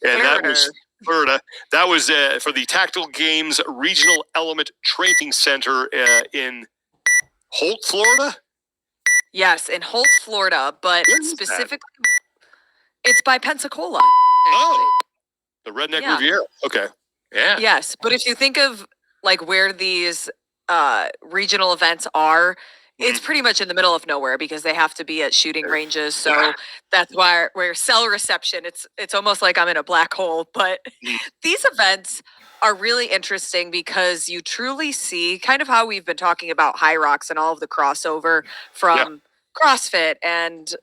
And that was Florida. That was for the Tactical Games Regional Element Training Center in Holt, Florida? Yes, in Holt, Florida, but specifically, it's by Pensacola. Oh, the Redneck Riviera. Okay. Yeah. Yes, but if you think of like where these regional events are, it's pretty much in the middle of nowhere because they have to be at shooting ranges. So that's why where cell reception, it's almost like I'm in a black hole. But these events are really interesting because you truly see kind of how we've been talking about high rocks and all of the crossover from CrossFit and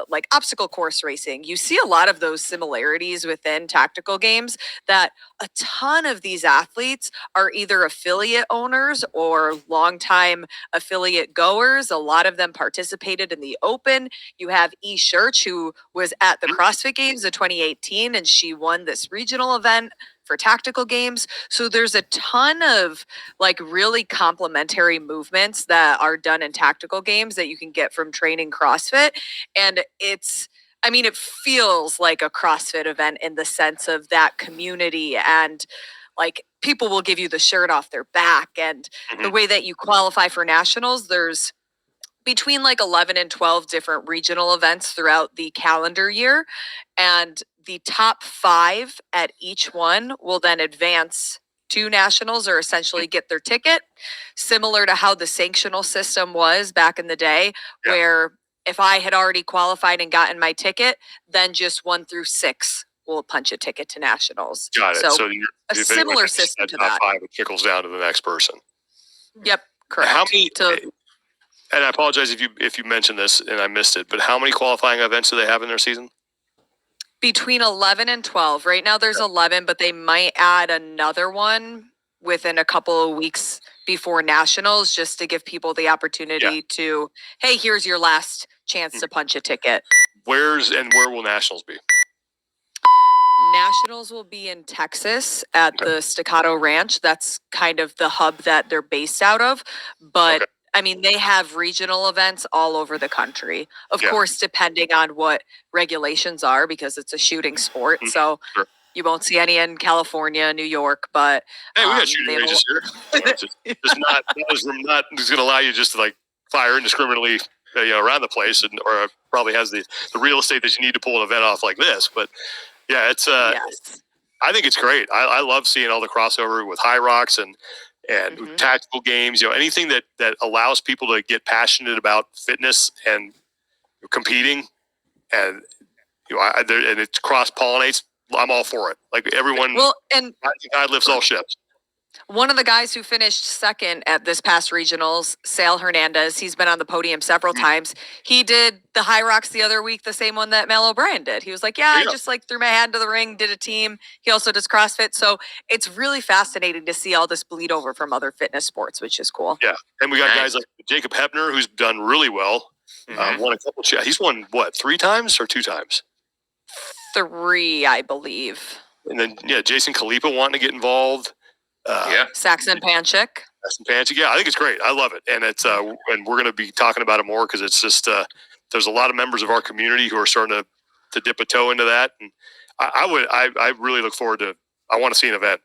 like obstacle course racing. You see a lot of those similarities within tactical games that a ton of these athletes are either affiliate owners or longtime affiliate goers. A lot of them participated in the Open. You have E. Church, who was at the CrossFit Games of 2018, and she won this regional event for tactical games. So there's a ton of like really complementary movements that are done in tactical games that you can get from training CrossFit. And it feels like a CrossFit event in the sense of that community, and like people will give you the shirt off their back. And the way that you qualify for nationals, there's between like 11 and 12 different regional events throughout the calendar year. And the top 5 at each one will then advance to nationals or essentially get their ticket, similar to how the sanctional system was back in the day, where if I had already qualified and gotten my ticket, then just 1 through 6 will punch a ticket to nationals. Got it. So a similar system to that. 5, it trickles down to the next person. Yep, correct. How many? And I apologize if you mentioned this and I missed it, but how many qualifying events do they have in their season? Between 11 and 12. Right now there's 11, but they might add another one within a couple of weeks before nationals, just to give people the opportunity to, hey, here's your last chance to punch a ticket. Where will nationals be? Nationals will be in Texas at the Staccato Ranch. That's kind of the hub that they're based out of. But I mean, they have regional events all over the country, of course, depending on what regulations are, because it's a shooting sport. So you won't see any in California, New York, but hey, we got shooting ranges here. It's not just going to allow you just to like fire indiscriminately, around the place, or probably has the real estate that you need to pull an event off like this. But yeah, it's I think it's great. I love seeing all the crossover with high rocks and tactical games, anything that allows people to get passionate about fitness and competing, and and it cross pollinates. I'm all for it. Like everyone, God lifts all ships. One of the guys who finished second at this past regionals, Sal Hernandez, he's been on the podium several times. He did the high rocks the other week, the same one that Mal O'Brien did. He was like, I just like threw my hat into the ring, did a team. He also does CrossFit. So it's really fascinating to see all this bleed over from other fitness sports, which is cool. Yeah. And we got guys like Jacob Hepner, who's done really well. Won a couple. He's won, 3 times or 2 times? 3, I believe. And then, Jason Khalipa wanting to get involved. Saxon Panchik. Yeah, I think it's great. I love it, and it's and we're going to be talking about it more because it's just there's a lot of members of our community who are starting to dip a toe into that, and I really look forward to. I want to see an event.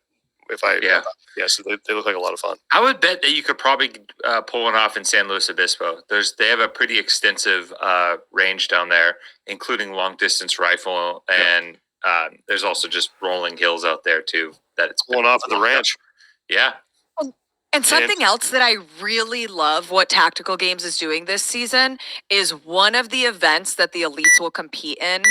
So they look like a lot of fun. I would bet that you could probably pull one off in San Luis Obispo. They have a pretty extensive range down there, including long distance rifle, and there's also just rolling hills out there too. That it's going off at the ranch. Yeah. And something else that I really love what Tactical Games is doing this season is one of the events that the elites will compete in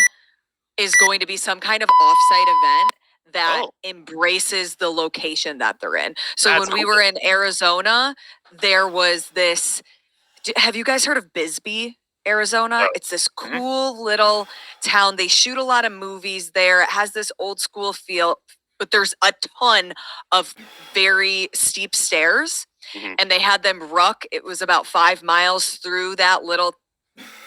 is going to be some kind of offsite event that embraces the location that they're in. So when we were in Arizona, there was this, have you guys heard of Bisbee, Arizona? It's this cool little town. They shoot a lot of movies there. It has this old school feel, but there's a ton of very steep stairs, and they had them ruck. It was about 5 miles through that little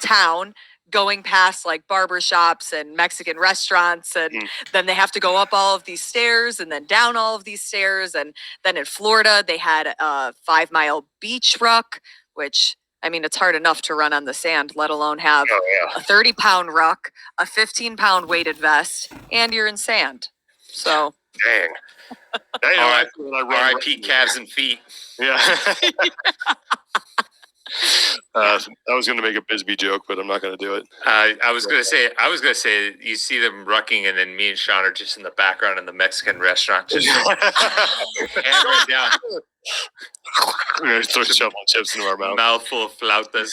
town, going past like barbershops and Mexican restaurants, and then they have to go up all of these stairs and then down all of these stairs. And then in Florida, they had a 5-mile beach ruck, which I mean, it's hard enough to run on the sand, let alone have Oh a 30-pound ruck, a 15-pound weighted vest, and you're in sand. So, yeah, dang. Hey, All right. when I run R.I.P. calves and feet. Yeah. I was going to make a Bisbee joke, but I'm not going to do it. I was gonna say, you see them rucking, and then me and Sean are just in the background in the Mexican restaurant, just hammering down, Throw shoveling chips into our mouth. mouthful of flautas.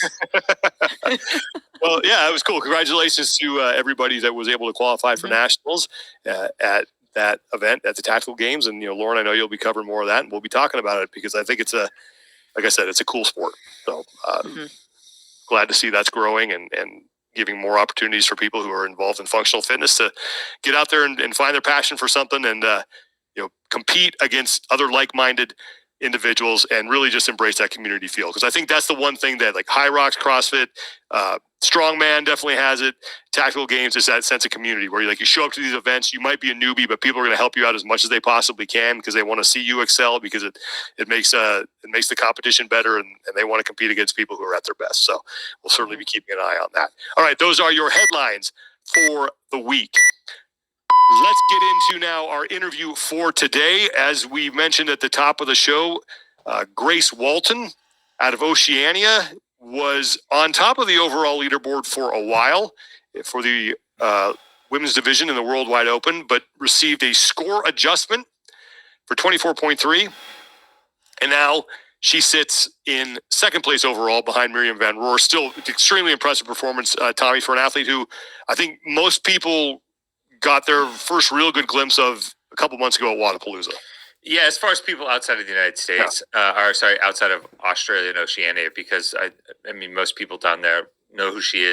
Well, yeah, it was cool. Congratulations to everybody that was able to qualify for nationals at that event at the Tactical Games. And Lauren, I know you'll be covering more of that, and we'll be talking about it because I think it's like I said, it's a cool sport. So glad to see that's growing and giving more opportunities for people who are involved in functional fitness to get out there and find their passion for something and compete against other like-minded individuals and really just embrace that community feel. Because I think that's the one thing that like High Rocks, CrossFit, Strongman definitely has it. Tactical Games is that sense of community where you show up to these events, you might be a newbie, but people are going to help you out as much as they possibly can because they want to see you excel because it makes the competition better and they want to compete against people who are at their best. So we'll certainly be keeping an eye on that. All right, those are your headlines for the week. Let's get into now our interview for today. As we mentioned at the top of the show, Grace Walton out of Oceania was on top of the overall leaderboard for a while for the women's division in the World Wide Open, but received a score adjustment for 24.3. And now she sits in second place overall behind Miriam Van Roer. Still extremely impressive performance, Tommy, for an athlete who I think most people got their first real good glimpse of a couple months ago at Wadapalooza. Yeah, as far as people outside of the United States, outside of Australia and Oceania, because I mean, most people down there know who she is.